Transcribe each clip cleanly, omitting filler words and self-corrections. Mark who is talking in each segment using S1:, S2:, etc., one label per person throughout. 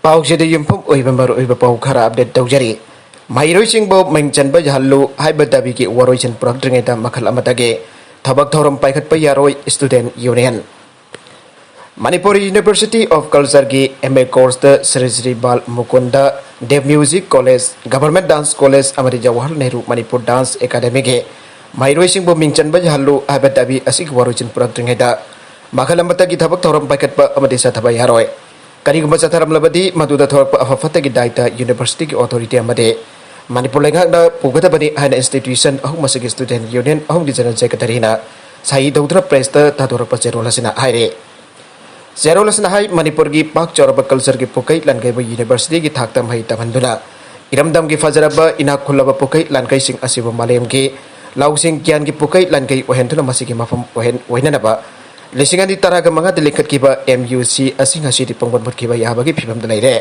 S1: पाउसेद युमफुम ओइबा मरुइबा पाउ खरा अपडेट तौजरी माइरोइसिंबो मिंचनबा जहल्लु हाइबा दाबिगी वरोइसन पुरक्द्रिङैदा मखल अमतगे थबक थौरम पाइखटपा यारोइ student union Manipur university of culture की MA course the Shri Shri Bal Mukund Dev music college government dance college अमरी जवाहर नेहरू मणिपुर डांस एकेडमी के माइरोइसिंबो मिंचनबा जहल्लु हाइबा दाबी असिग वरोइसन पुरक्द्रिङैदा मखल अमतगी थबक थौरम पाइखटपा अमदी सथबा यारोइ करीगुम्बा चथरमलबदी मदुदा थोरपा अफफतगी दायित्व यूनिवर्सिटी की अथॉरिटी अमदे मणिपुर लेंगाकना पुगदबनी हाइना इंस्टीट्यूशन अहुमसगी स्टूडेंट यूनियन अहुमगी जनरल सेक्रेटरीना साई दौद्र प्रेस थादोरपा चेरोलसना हाइरे चेरोलसना हाई मणिपुर की पाक चौरब कल्चर की पुकई लनगैब यूनिवर्सिटी की थाकता मही तमहंदुना इरमदम की फजरब इनाक खुलब पुकई लनगैसिंग असिबो मालेम की लाउसिंग ज्ञान की पुकई लनगै ओहेंदुना मसिगी मफम ओहेननबा लिसिंग अनि तरागा मंगा लिखतकिबा एमयूसी असिंग हसिदि पंगबन मुतकिबा याबगी फिबम दलाइरे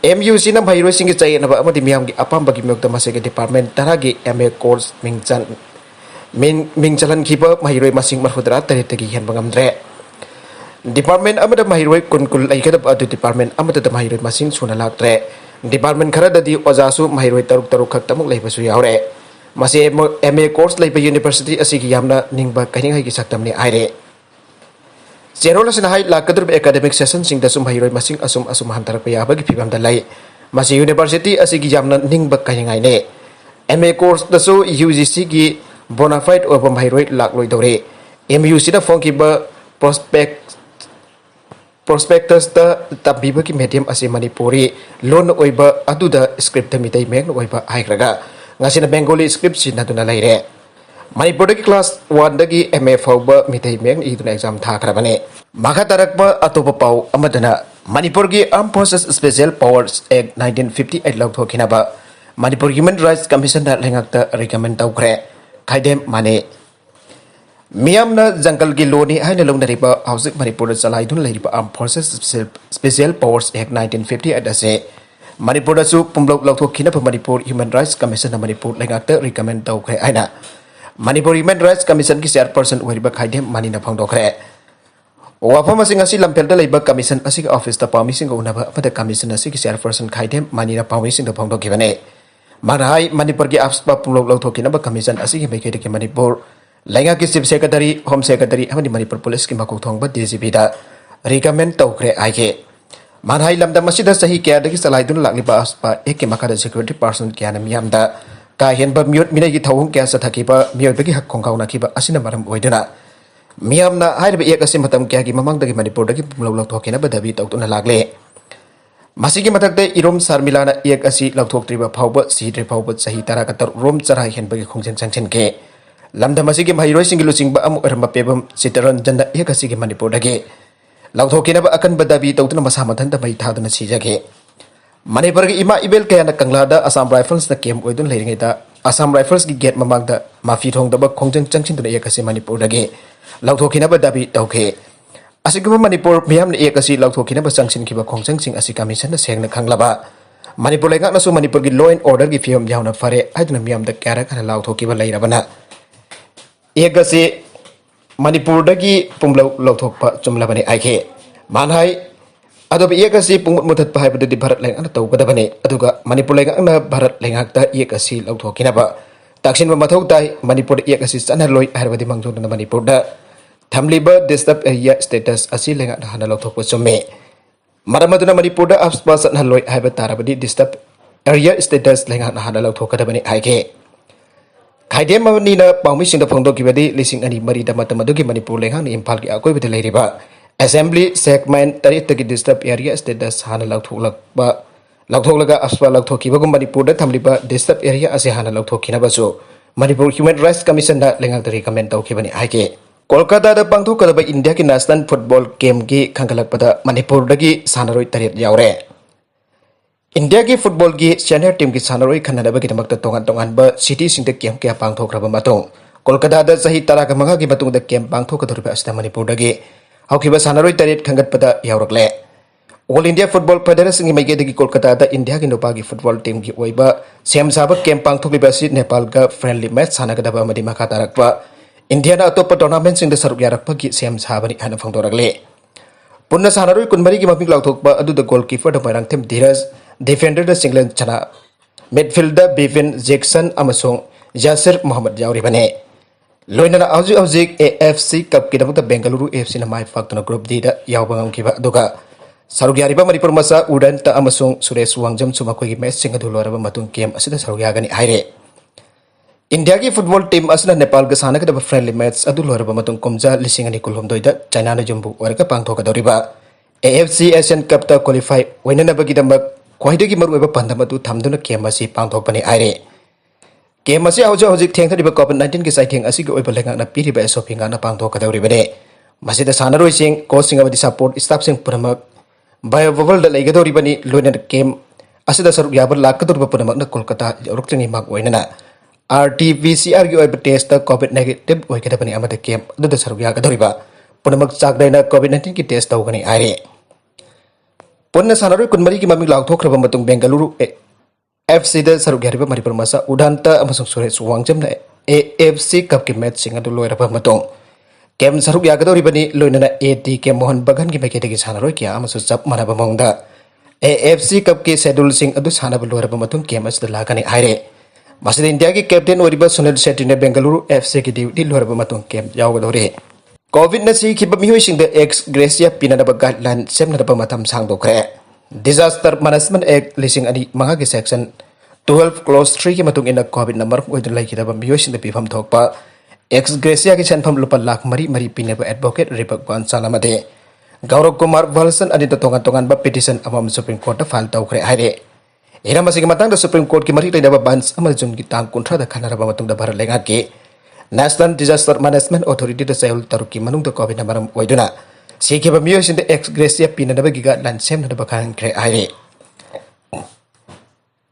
S1: एमयूसी ना भाइरोसिंग चाइनबा अमदि मियामगी अपामबगी मियokta मसेगे डिपार्टमेंट तरागी एमए कोर्स मिंचलन खिबा भाइरोइ मसिंग मरफुदरा तरेतगी हेनबंगमद्रे डिपार्टमेंट अमदा भाइरोइ कुनकुल लाइकदब अदु डिपार्टमेंट अमदा भाइरोइ मसिंग सुना लाक्त्रे डिपार्टमेंट खरददी ओजासु भाइरोइ तरुक तरुक खक्तमुक लैबसु यावरे मसे एमए कोर्स लैबा यूनिवर्सिटी असिगी यामना निंगबा कहिंगैगी सक्तमनि आइरे चेरोलसना हाई लाकद्रुब एकेडमिक सेशन सिंग दसुम भाइरोइ मसिंग असुम असुम हंतरक याबगी फिबम दलाई मसे यूनिवर्सिटी असिगी यामना निंगबा कहिंगाइने एमए कोर्स दसु यूजीसी की बोनाफाइड ओबम भाइरोइ लाक्लोइ दौरे एमयूसी दा फोंकिबा प्रोस्पेक्टस दा तबिबगी मीडियम असे मणिपुरी लोन ओइबा अदुदा script Meitei Mayek ओइबा हाइग्रगा ngasina bengali script sinaduna laire Manipur की क्लास 1 दगी एमए फाउब मिथै मेग इदुना एग्जाम थाखरबने माखा तरकबा अतोप पाउ अमदना मणिपुर की armed forces special powers act 1958 लौथोखिनाबा मणिपुर ह्यूमन राइट्स कमीशन दा लेंगाक्ता रिकमेंड तौखरे खाइदेम माने मियामना जंगल की लोनी हाइना लौनरिबा हाउसिक मणिपुर चलाइदुन लैरिबा armed forces special powers act 1958 असे मणिपुर दसु पुमलोक लौथोखिनाबा Manipur human rights commission Manipur लेंगाक्ता रिकमेंड तौखरे आइना मणिपुर ह्यूमन राइट्स कमीशन की चेयरपर्सन ओइरिबा खाइदेम मानिना फंगदोखरे वाफम असिंग असि लंपेलदा लैबा कमीशन असि ऑफिस ता पामिसिंग उनाबा अपदा कमीशन असि की चेयरपर्सन खाइदेम मानिना पामिसिंग फंगदोखिबने मानाहाई मणिपुर की आफ्सपा पुमलोक लौथोखिनाबा कमीशन असि की मैकेदि की मणिपुर लैंगा की चीफ सेक्रेटरी होम सेक्रेटरी अमनि मणिपुर पुलिस की मकोक थोंगबा डीजीपी दा रिकमेंड तौखरे आइगे मानाहाई लमदा मसिदा सही केयादगी चलाइदुन लाक्लिबा आफ्सपा एक के मखादा सिक्योरिटी पर्सन क्याना मियामदा का हेनबा म्यूट मिनगी थौंग क्या सथाकिबा मियोबगी हक खोंगाउनाकिबा असिना मरम ओइदुना मियामना हाइरबा एक असि मतम क्यागी ममंगदगी मणिपुरदगी पुमलोक लौथोखिना बदबी तौतुना लागले मसिगी मथकते इरोम शर्मिलाना एक असि लौथोक्त्रिबा फाउबा सीद्रे फाउबा सही तराकतर रोम चरा हेनबगी खोंजन संगसन के लमदा मसिगी भाइरोइसिंगी लुचिंगबा अमु अरमबा पेबम सितरन जन्दा एक असिगी मणिपुरदगी लौथोखिनाबा अकन बदबी तौतुना मसा मथनता मै थादुना सिजगे मणिपुर की इमा इबेल कयाना कंगलादा असम राइफल्स द कैम्प ओइदुन लेरिङैदा असम राइफल्स की गेट ममांगदा माफी थोंगदबा खोंजन चंगसिनदुना एक असि मणिपुर दगे लौथोखिनाबा दाबी तौखे असिगुम मणिपुर मियामना एक असि लौथोखिनाबा चंगसिनखिबा खोंजंगसिंग असि कमीशन सेंगना खंगलाबा मणिपुर लेगानसु मणिपुर की लॉ एंड ऑर्डर की फियम यावना फरे आइदुना मियामदा क्यारा खना लौथोखिबा लैरबना एक असि मणिपुर दगी पुमलौ लौथोकपा चुमलबने आइखे मानहाई अदब एक असि पुंग मुथत पाइबदि भारत लेंगाना तौगदबने अदुगा मणिपुर लेंगाना भारत लेंगाकता एक असि लौथोखिनाबा ताक्सिन मथौ ताई मणिपुर एक असि चनलोय हरबदि मंगजोना मणिपुर दा थमलिबा डिस्टर्ब एरिया स्टेटस असि लेंगाना हना लौथोकपा चुमे मरमदुना मणिपुर दा आफ्सपा चनलोय हाइब तारबदि डिस्टर्ब एरिया स्टेटस लेंगाना हना लौथोकदबने आइगे खाइदेम मनिना पाउमिसिंग दा फंगदोकिबदि लिसिंग अनि मरिदा मतमदुगी मणिपुर लेंगाना इम्फाल की अकोइबदि लैरिबा असेंबली सेगमेंट तरीतगी डिस्टर्ब एरिया स्टेटस हाना लौथोलगा आफ्सपा लौथोखिबगुम मणिपुर थमलिबा डिस्टर्ब एरिया असे हाना लौथोखिनाबसु मणिपुर ह्यूमन राइट्स कमीशन दा लेंगांग रिकमेंड तौखिबनि हाइगे कोलकाता दा पांगथोकदबा इंडिया की नेशनल फुटबॉल गेम की खंगलकपदा मणिपुर दगी सानरोय तरेत यावरे इंडिया की फुटबॉल की सीनियर टीम की सानरोय खन्नदबगिदमक्ता तोंगान तोंगानबा सिटी सिंग गेम क्या पांगथोखरबा मतों कोलकाता दा सही तरागा मंगा की मतुंग गेम पांगथोकदोरबा असता Manipur दगी हौखिबा सानरोय Taret खंगतपदा यावरकले all India football federation की मैगेदगी कोलकाता दा इंडिया की नुपा की फुटबॉल टीम की ओइबा सेम साबा कैंप पांगथोकलिबा सि नेपाल का फ्रेंडली मैच सानगदबा मदि मखा तारकपा इंडिया ना अतोप टूर्नामेंट सिंग दा सरुक यारकपा की सेम साबनि हाना फंगदोरकले पुन्ना सानारोई कुनमरी की ममिंग लाउथोकपा अदुदा गोलकीपर द माइरांगथेम धीरज डिफेंडर द सिंगलन चना मिडफील्ड द बिविन जैक्सन अमसोंग यासिर मोहम्मद यावरिबने लोइना हौजिक AFC कप की दमक बेंगलुरु AFC ना माइ फाक्तना ग्रुप डी दा यावबा ngamkiba aduga saruk yariba manipur masa udan ta amasung suresh wangjam suma koi gi match singa dhuloraba matung game asida saruk yagani haire India की फुटबॉल टीम असना नेपाल का साना का friendly match अदु लोरबा मतुंग कुमजा लिसिंग अनि कुलहम दोइदा China न जम्बु वरका पांगथोका दौरिबा AFC Asian cup ता qualify वइननबगी दमक ख्वाइदगी मरुएबा पंदम अदु थमदुना game असि पांगथोकपनि आइरे गेम असि हौजिक थेंथरिबा कोविड-19 की साइथिंग असि के ओइबा लेंगाना पिरिबा एसोपिंगा न पांगथोका दौरिबने मसिदा सानारोइसिंग कोचिंग अबदि सपोर्ट स्टाफ सिंग पुरमक बायोवल द लेगदौरिबनि लोइना गेम असिदा सरुक याबा लाकदौरिबा पुरमक न कोलकाता रुक्तिंगी माक वइनना RT-PCR की ओइब टेस्ट कोविड नेगेटिव ओइगदबनि अमद केम अदुद सरुक यागदौरिबा पुनमक चाकदैना कोविड-19 की टेस्ट तौगनि आइरे पुन्न सानारोइ कुनमरी की ममिंग लाउथोख्रबा मतुंग बेंगलुरु FC द सरुक यारिबा मणिपुर मसा उडानता अमसुंग सुरेश वांगजमना AFC कप की मैच सिंग अदु लोइरबा मतुंग केम सरुक यागदौरिबनि लोइनना AT के मोहन बगन की मैकेटगी सानारोइ किया अमसु चप मनाबा मौंगदा AFC कप की शेड्यूल सिंग अदु सानाबा लोइरबा मतुंग केम असद लागनि आइरे मसद इंडिया की कैप्टन ओरिबा सुनील शेट्टी ने बेंगलुरु FC की ड्यूटी लोरबा मतुंग केम यावगदौरे कोविड न सिखिबा मिहोइसिंग द एक्स ग्रेसिया पिनदबा गाइडलाइन सेमनदबा मतम सांगदोखरे डिजास्टर मैनेजमेंट एक्ट लिसिंग अनि मंगा के सेक्शन 12 क्लोज 3 की मतुंग इन Covid number ओइदन लाइकिदबा मिहोइसिंग the पिफम थोकपा x gratia की सेनफम लुपा लाख मरी मरी पिनेबा एडवोकेट रिपक वन सालामदे गौरव कुमार वल्सन अनि तोंगा तोंगान बा पिटिशन अमम सुप्रीम कोर्ट फाइल तौखरे हाइरे इरामसी के मतंग सुप्रीम कोर्ट की मरी लेदबा बंस अमल जुन की तांग कुंट्रा द खनरबा मतुंग द भारत लेंगा के नेशनल डिजास्टर मैनेजमेंट अथॉरिटी द सेल तरुक की मनुंग द कोविड नंबरम ओइदुना सिखिबा मियोसिन द एक्स ग्रेसिया पिनदबा गिगा लाइन सेमनदबा खानख्रे आइरे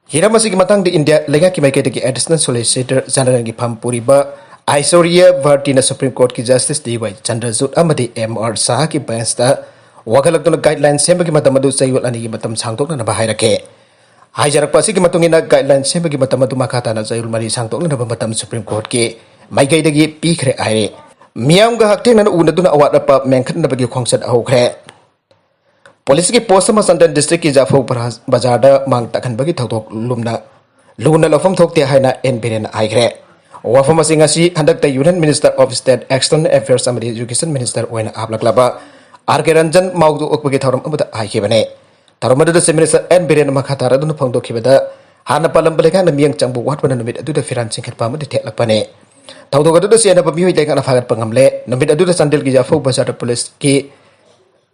S1: हिरामसी के मतंग द इंडिया लेंगा की माइकेट की एडिशनल सॉलिसिटर जनरल की फम पुरीबा आइसोरिया भारतीय सुप्रीम कोर्ट की जस्टिस DY चंद्रजूत अमदी MR शाह की बेंच द वगलक गाइडलाइन सेम की मतम अदु चैवल अनि की मतम सांगतोकना बाहायरके हाइजरपसी की मतुंगिना गाइडलाइन सेम की मतम अदु मखाताना चैवल मरी सांगतोकना मतम सुप्रीम कोर्ट के माइगैदगी पीखरे आइरे मियाम गा हक्थेंगना उनदुना अवादपा मेंखनबगी खोंगसत हौखरे पुलिस की पोस्ट मसंदन डिस्ट्रिक्ट की जाफो बाजार दा मांग तखनबगी थौथोक लुना लफम थोकते हाइना एनबीरेन आइखरे वफम असी हंदक union minister of state external affairs अमदी education minister ओइना आपलकलाबा RK Ranjan माउदु ओकबगी थौरम अमदा आइखिबने थौरमदुदा minister N Biren मखातार अदुना फोंदोखिबदा हाना पालम बलेखा न मियंग चंगबु वाटबना नुमित अदुदा फिरान सिंखतपा अमदी थेलकपने थौदोग अदुदा सेनबा मिहोइ लेखा फागत पंगमले नुमित अदुदा चंदेल की जाफो बाजार पुलिस की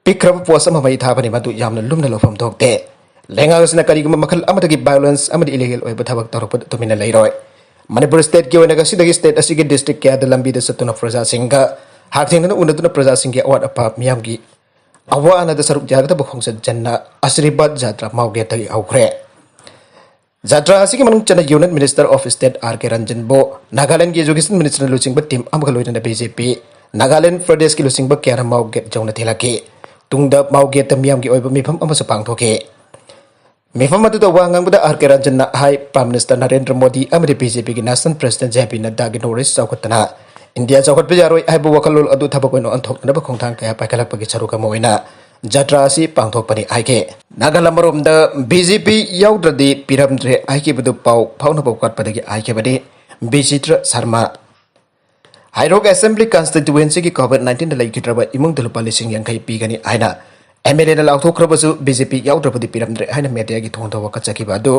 S1: पिक्रब पोस्ट अमा मई थाबने मदु यामना लुमना लोफम थोकते लेंगागसना करिगुम मखल अमदगी वायलेंस अमदी इलीगल ओइबा थबक तौरपद तुमिना लेरोय मणिपुर स्टेट की ओइना गसिदगी स्टेट असिगी डिस्ट्रिक्ट क्या द लंबी द सतुना प्रजा सिंगा हाकथेंगना उनदुना प्रजा सिंगी अवाद अपा मियाम की अवाना द सरुक जागदा बखोंगस जन्ना आशीर्वाद जात्रा माउगे तगी हौखरे जात्रा असिगी मनुंग चना union minister of state RK Ranjan बो नागालैंड की एजुकेशन मिनिस्टर लुचिंग टीम अमगा लोइना BJP नागालैंड प्रदेश की लुचिंग क्यारा माउगे जौना थेलाके तुंगदा माउगे त मियाम की ओइबा मिफम अमसु पांगथोके मिफम अदुदा वांगांगबदा RK Ranjan high prime minister Narendra Modi अमरी BJP की नेशनल प्रेसिडेंट JP नड्डा की नोरिस चौखतना इंडिया चौखट जारोय आइबु वखलोल अदु थबकोइनो अंथोकनबा खोंथांग कया पाइखलकपगी सरुका मोइना जात्रा असि पांगथोकपनि आइके नागालमरोम द BJP याउद्रदि पिरमद्रे आइकेबदु पाउ फाउनबो कटपदगी आइकेबदि विचित्र शर्मा हाइरोक असेंबली कॉन्स्टिट्यूएंसी की कोविड-19 द लैकित्रबा इमुंग दलुपा लिसिंग यांखै पीगनि आइना MLA द लाउथोख्रबसु BJP याउद्रबदि पिरमद्रे हाइना मेडिया की थोंदो वकचकिबा दु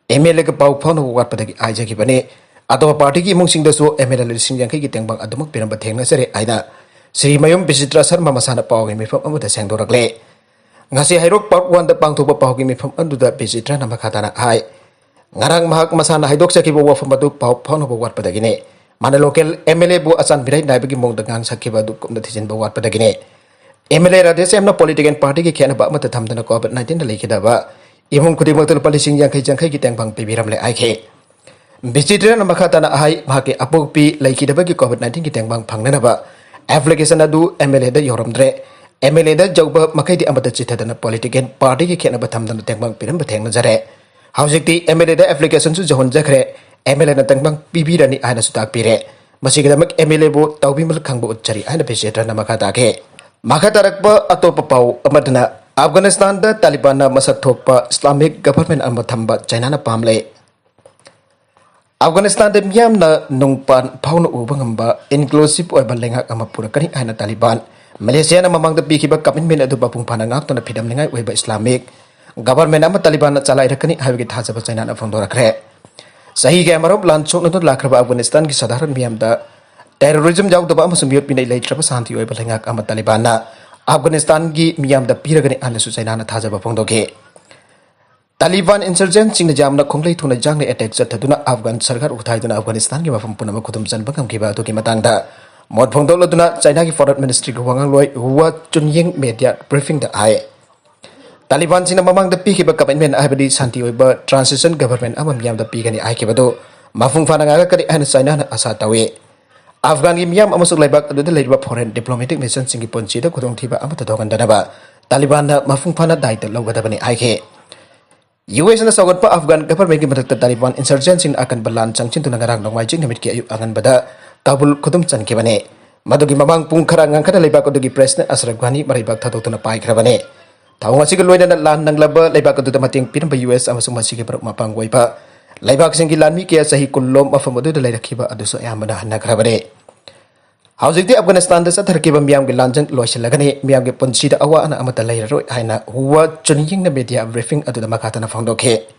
S1: MLA का पाउ फाउनबो कटपदगी आइजकिबने अदोबा पार्टी की इमुंगसिंगदसु MLA लिसिंग यांखै की तेंगबंग अदमक पिरमबा थेंगनसरे आइना श्रीमयम विचित्र Sharma मसाना पाउगी मिफम अमुदा सेंगदोरकले ngasi hairok part 1 da pangthoba pahugi mifam anduda विचित्र nama khatana hai ngarang mahak masana haidok sakiba wafam adu pau phaunoba watpadagine mana local MLA bu asan birai naibagi mongda ngang sakiba du kumda thijinba watpadagine MLA radese amna political party ki khena ba amata thamdana COVID-19 da lekidaba imung khudimang tul policing yang khai jangkhai ki tengbang pibiramle aike विचित्र nama khatana hai mahake apokpi lekidaba ki COVID-19 ki tengbang phangnanaba application adu MLA da yoromdre MLA da jauba makai di amata chithadana political party ki khena bathamdana tengbang piram bathengna jare haujikti MLA da application su johon jakhre MLA na tengbang pibirani aina su tak pire masigidamak MLA bo tawbimal khangbo uchari aina visitra nama khata ke Maka tarakpa atau pepau amadana Afghanistan da Taliban na masak thokpa Islamic government ama thamba China na pamle. Afghanistan da miyam na nungpan phau na ubang amba inclusive oi balengak ama purakani ana Taliban. Malaysia na mamang da bikiba commitment adu bapung panangak to na phidam ningai oi ba Islamic government ama Taliban na chalai rakani hawi thajaba China na phongdora kre. Sahi ke amarom lan chok na lakraba Afghanistan ki sadharan miyam da terrorism jauh daba amasung biyot pinai lai trapa santi oi balengak ama Taliban na Afghanistan gi miyam da piragani ana su China na thajaba phongdoke. Taliban insurgent sing na jamna khonglei thuna jangle attack chataduna Afghan sarkar uthai duna Afghanistan gi mafam punama khutum chan bangam ki ba to ki matangda mod phongdol duna China gi foreign ministry gi wangang loi huwa chunying media briefing da ai. Taliban sing na mamang da pi ki ba commitment ai badi santi oi ba transition government amam yam da pi gani ai ki ba do mafung phana ga kari ana China na asa tawe. Afghan gi miyam amasuk laibak adu da leiba foreign diplomatic mission sing gi ponchi da khudong thiba amata dogan da ba Taliban na mafung phana dai da logada bani ai ke. US na sagot pa Afghan government gi matak Taliban insurgency akan balan changchin tuna ngarang nongmai jing namit ki ayu angan bada Kabul khudum chan ke bane madugi mamang pung khara ngang khada leibak adu gi president Ashraf Ghani maribak thadok tuna pai khra bane thawang asi gi loina na lan nanglaba leibak adu da mating pinam US amasung masi gi paruk mapang wai pa leibak sing gi lanmi ke sahi kullom afam adu da leirakhiba adu so ayamana hanna khra bane. Haujikti Afghanistan da sathar ke miyam gi lanjang loisilagani miyam gi punchi da awa ana amata leiroi haina huwa chunying na media briefing adu da makata na phangdoke.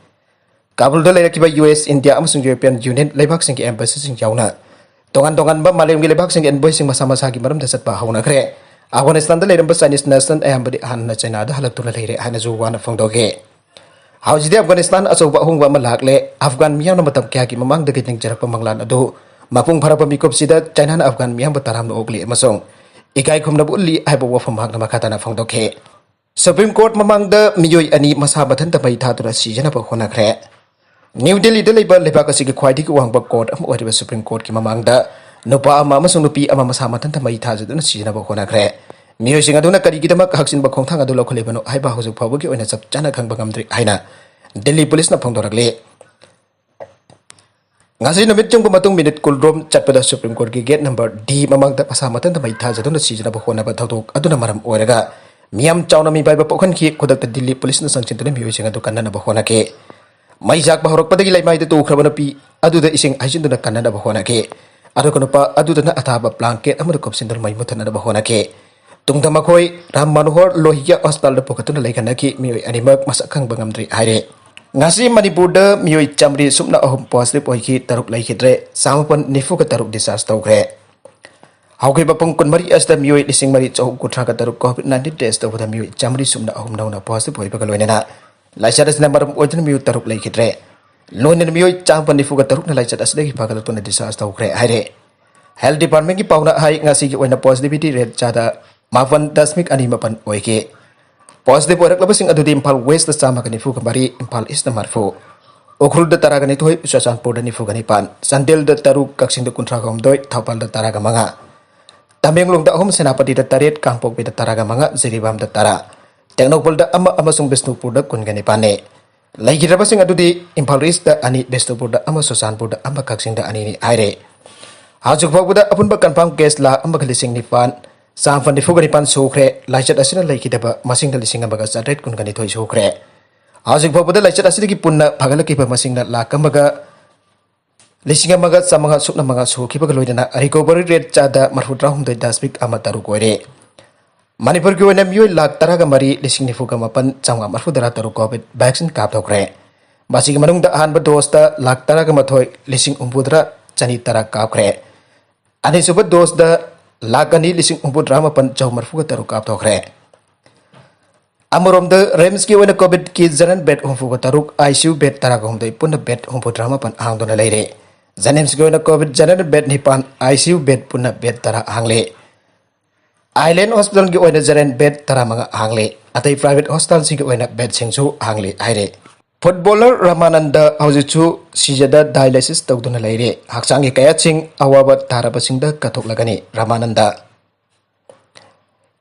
S1: Kabul da leirakiba US India amasung European Union leibak sing gi embassy sing jauna tongan ba malem gi leibak sing envoy sing masa-masa gi maram da satpa hauna kre. Afghanistan da leiramba Chinese national ayambadi hanna China da halak tuna leire haina zuwa na phangdoke. Haujidi Afghanistan asoba hungwa malakle Afghan miyam na matam kya gi mamang da giting jarak pamanglan adu mapung para pemikop sida China na Afghan miyam bataram no ogli masong ikai khom na bulli ai bo wafam hak na makata na phangdoke. Supreme Court mamang da miyoi ani masa bathan ta mai tha tu si jana ba khona khre. New Delhi da leiba leba ka sigi khwaidi ki wangba court am ori Supreme Court ki mamang da nupa ama masong nupi ama masa mathan ta mai tha ju na si jana ba khona khre. Miyoi sing aduna kari ki dama haksin ba khongthang adu lokhole bano ai ba hoju phabu ki oina chap chana khang bangam dri haina Delhi police na phangdorakle. Ngasi namit chung matung minute kulrom chatpada Supreme Court ki gate number D mamang da pasamatan da mai tha jaduna sijana ba khona ba thadok aduna maram oiraga miyam chawna mi bai ba pokhan ki khodak da Delhi police na sangchin tuna miyoi singa du kanna ba khona ke mai jak ba horok padagi lai mai da tu khrabana pi adu da ising aijin duna kanna ba khona ke adu kono pa adu da na atha ba blanket amadu kopsin dal mai muthana ba khona ke tungda makhoi Ram Manohar Lohia hospital da pokatuna lai kana ki miyoi animak masakhang bangam dri haire. Ngasi Manipur da miyoi chamri sumna ahum positive oiki taruk lai khidre samapan nifu ka taruk discharge tawkre. Hauke bapung kun mari as da miyoi lising mari chahuk kutra ka taruk COVID-19 test da miyoi chamri sumna ahum nauna positive oi bagaloina na. Laisat as namaram ojan miyoi taruk lai khidre. Lonen miyoi champan nifu ka taruk na laisat as lagi bagalatu na discharge tawkre haire. Health Department ki pauna hai ngasi ki oina positivity rate chada mavan dasmik animapan oike. Positive orak labasing adu di Impal West da sama kani fu kembari Impal East na marfu. Okrul da taraga ni toy usasan por da ni fu kani pan. Sandel da taru kaksing da kuntra kom doi thapal da taraga manga. Tamenglong da hom senapati da taret kangpok be da taraga manga ziribam da tara. Teknopol da ama amasung Bisnupur da kun kani pane. Lagi rabasing adu di Impal East da ani Bisnupur da ama Susanpur da ama kaksing da ani ni aire. Hajuk bagu da apun ba confirm case la ama kalising ni pan. Samfan di fugani pan sukre laichat asina laiki daba masing da lising ambaga sadret kun kani thoi sukre. Hausik babu da laichat asina ki punna phagala ki ba masing da lakambaga lising ambaga samanga sukna manga suki baga loidana recovery rate chada marfutra hum da dasmik amataru koire. Manipur ki wena miyoi lak taraga mari lising ni fuga mapan changa marfudara taru covid vaccine kap thokre. Masing manung da ahan ba dos da lak taraga mathoi lising umpudra chani tara kapkre. Ani subat dos da Lakani lising umput rama pan jauh marfuga taru kap thokre. Amorom da rems ki wena covid ki zanan bed umfuga taruk ICU bed taraga humdai punna bed umput rama pan ahang dona leire. Zanems ki wena covid zanan bed ni pan ICU bed punna bed tara hangle. Island hospital ki wena zanan bed tara manga hangle. Atai private hospital si ki wena bed singsu hangle aire. Footballer Ramananda haujichu sijada dialysis tawduna leire. Haksangi kaya sing awabat tarabasingda katok lagani Ramananda.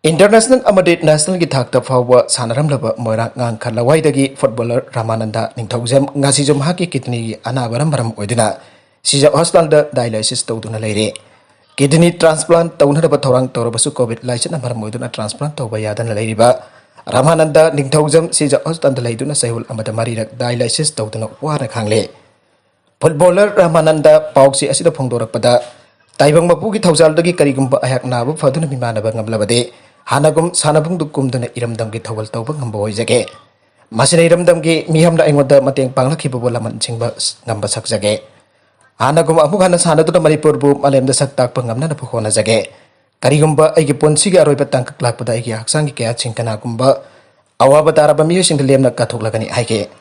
S1: International amadi national ki thakta fawa sanaram laba moira ngang khalawai dagi footballer Ramananda ningthaujam ngasi jom haki kitni anabaram maram oidina sija hospital da dialysis tawduna leire. Kidney transplant taunadaba thorang tawrabasu COVID laichatna maram oiduna transplant tawba yadana leiriba Ramananda Ningthaujam sija hospital leiduna sahul amada marirak dialysis tawduna wana khangle. Footballer Ramananda pauksi asida phongdorakpada taibang mapugi thawjaldagi karigumba ayak nabu faduna mimanaba ngamlabade hanagum sanabungdu kumduna iramdamgi thawal tawba ngamba hoijage. Masina iramdamgi mihamna aingoda mateng panglakhiba bolaman chingba ngamba sakjage. Hanagum amuk hana sanaduna Manipurbu malemda saktak pangamna na phona jage. Karigumba aigi ponsiga aroiba tangkak lakpada aigi haksangi kaya chingkana gumba awaba taraba miyusing lemna kathoklagani haike.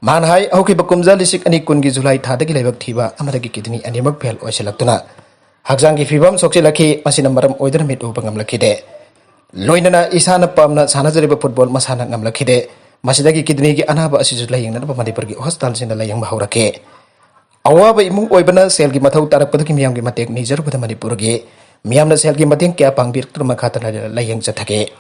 S1: Manhai auki bakumza lisik ani kungi Julai thadagi laibak thiba amadagi kidney animak phel oisilaktuna haksangi fibam soksilaki masina maram oidana mit upa ngamlakhide. Loinana isana pamna sanajariba football masana ngamlakhide. Masidagi kidney gi anaba asisu layingna Manipurgi hospital sinda layang mahurake. Awaba imung oibana selgi mathau tarapkada ki miyamgi matek nijar pada Manipurgi miyamna selgi mateng kya pangbir turma khatana layang jathake.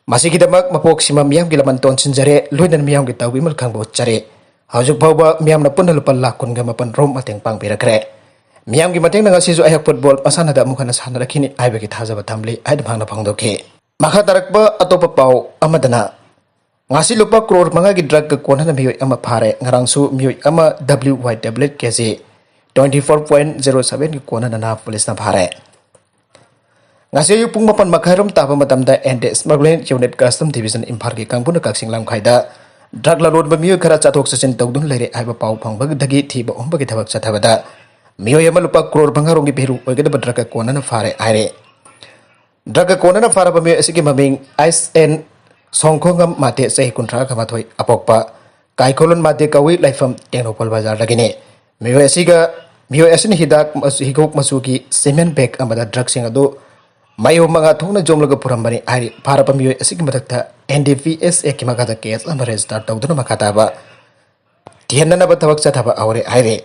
S1: Masigi damak mapok sima miyamgi laman ton sinjare loinan miyamgi tawbi malkhang bo chare. Hajuk bawba miyamna punna lupa lakun ga mapan rom mateng pangbirakre. Miyamgi mateng nanga sisu ayak football asana da mukhana sana rakini aibagi thajaba thamli aid bhangna phangdoke. Makha tarakba atopa pau amadana ngasi lupa crore mangagi drug ke kona na miyoi ama phare ngarangsu miyoi ama WY tablet kg 24.07 ke kona na police na phare ngasi yu pung mapan makhairam taba matamda anti smuggling unit custom division imphal ki kangpuna kaksing lam khaida drug la road ba miyoi khara chathok sachin tawdun leire aiba pau phangba dagi thiba omba ki thabak chathabada miyoi ama lupa crore bangarong ki beru oigada drug ke kona na phare aire drug ke kona na phara ba miyoi asigi maming ISN Songkhongam mate sahi kuntra kamathoi apokpa kaikolon mate kawi laifam Tengnopal bazar lagine miyoi asini hidak higok masuki cement bag amada drug sing adu mayo manga thongna jomlaga purambani ari pharapa miyoi asigi mathakta NDPS ekimagada case ama register tawduna makata ba tihanna ba thawak chathaba aure aire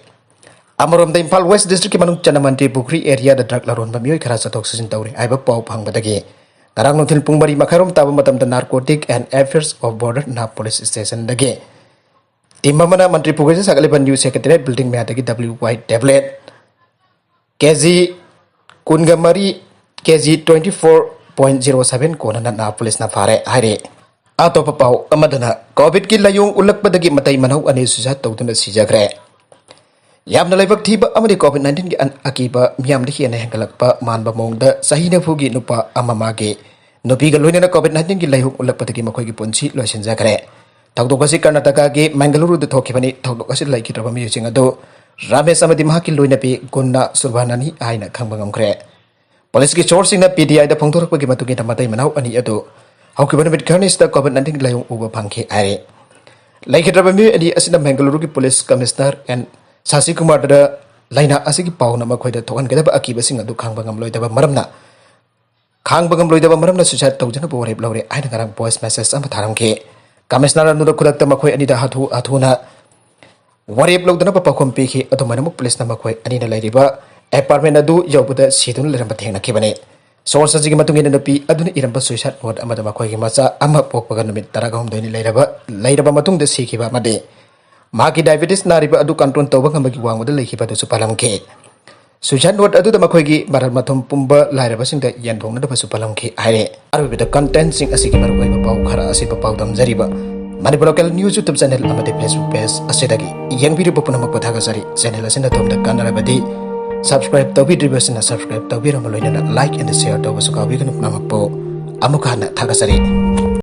S1: amarom da Imphal West District ki manung Chanamantri Bukri area da drug laron ba miyoi khara chathok sasin tawre aiba pau phangbadagi Karang nutil pungbari makarom taba matam da Narcotic and Affairs of Border na police station dage. Timamana Mantri Pugasi Sagaliban News Secretariat building me adagi WY tablet. KG Kungamari KG 24.07 kona na police na fare haire. Ato papau amadana COVID ki layung ulak padagi matay manaw ani susat tawduna sijagre. Yamna laibak thiba amadi COVID-19 ki akiba miyam dikhi na hangalakpa manba mongda sahina phugi nupa amamage nupi ga loina COVID-19 ki laihuk ulak pataki makhoi ki ponchi loisin jakare thakdokasi Karnataka ki Mangaluru da thokibani thakdokasi laiki trabami yusing ado Ramesh amadi mahaki loina pe gunna surbanani aina khangbangam kre police ki sourcing na PDI da phongthorok ki matuki tamatai manau ani ado haukibani bit kharnis da COVID-19 ki laihuk uba phangke are laiki trabami adi asina Mangaluru ki police commissioner and Sasi Kumar da laina asigi pauna makhoida thokan gedaba akiba sing adu khangbangam loidaba maramna suicide tawjana bore blore aina garang voice message am tharamke commissioner anu khudakta makhoi anida hathuna warep logdana pa pakhom peki adu manamuk police na makhoi anina lairiba apartment adu yobda sidun leramba thengna kibane source asigi matungina napi aduna iramba suicide note amada makhoi gi macha ama pokpaga numit taragam doini lairaba matungda sikiba made Maki diabetes nariba adu control tawba ngambagi wangwada leikhiba du supalamke suicide note adu da makhoi baral mathum pumba lairaba singda yandongna da supalamke aire arubida content sing asigi marwai pau khara asi pau damjariba Manipur local news YouTube channel amade Facebook page asidagi yang video popuna makpathaga sari channel asina tomda kanarabadi subscribe tawbi dribasina subscribe tawbi ramaloina like and share tawba sukawi kanu namakpo amukana thaga sari